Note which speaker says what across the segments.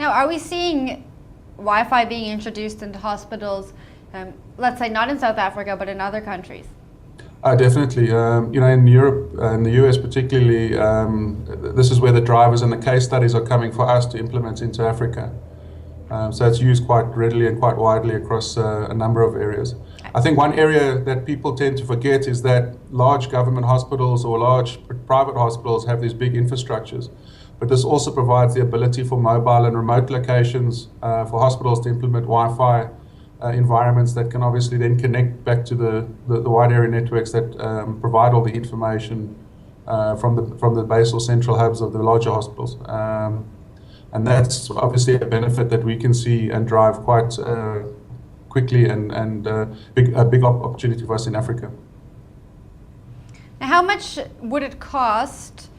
Speaker 1: Now, are we seeing Wi-Fi being introduced into hospitals, let's say not in South Africa, but in other countries?
Speaker 2: Definitely. In Europe and the US particularly, this is where the drivers and the case studies are coming for us to implement into Africa. So it's used quite readily and quite widely across a number of areas. I think one area that people tend to forget is that large government hospitals or large private hospitals have these big infrastructures. But this also provides the ability for mobile and remote locations for hospitals to implement Wi-Fi environments that can obviously then connect back to the wide area networks that provide all the information from the base or central hubs of the larger hospitals. And that's obviously a benefit that we can see and drive quite quickly and a big opportunity for us in Africa.
Speaker 1: Now, how much would it cost,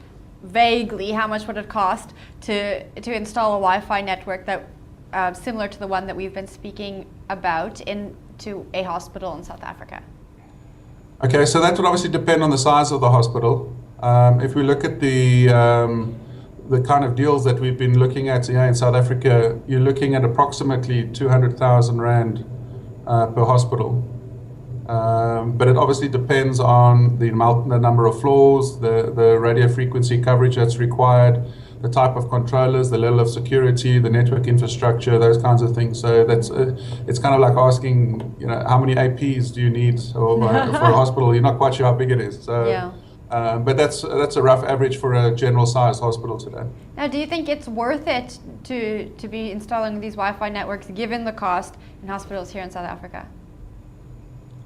Speaker 1: vaguely, how much would it cost to install a Wi-Fi network that similar to the one that we've been speaking about into a hospital in South Africa?
Speaker 2: Okay, so that would obviously depend on the size of the hospital. If we look at the kind of deals that we've been looking at here in South Africa, you're looking at approximately 200,000 Rand per hospital. But it obviously depends on the number of floors, the radio frequency coverage that's required, the type of controllers, the level of security, the network infrastructure, those kinds of things. So that's it's kind of like asking, how many APs do you need for a hospital? You're not quite sure how big it is. So,
Speaker 1: yeah.
Speaker 2: But that's a rough average for a general sized hospital today.
Speaker 1: Now, do you think it's worth it to be installing these Wi-Fi networks given the cost in hospitals here in South Africa?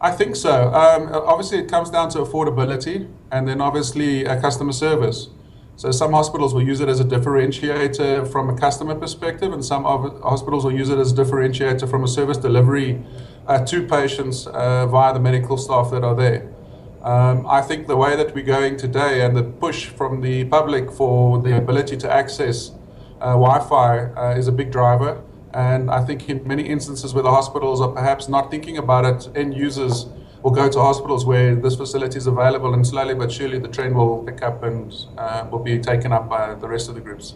Speaker 2: I think so. Obviously, it comes down to affordability and then obviously customer service. So some hospitals will use it as a differentiator from a customer perspective, and some hospitals will use it as a differentiator from a service delivery to patients via the medical staff that are there. I think the way that we're going today and the push from the public for the ability to access Wi-Fi is a big driver. And I think in many instances where the hospitals are perhaps not thinking about it, end users will go to hospitals where this facility is available, and slowly but surely the trend will pick up and will be taken up by the rest of the groups.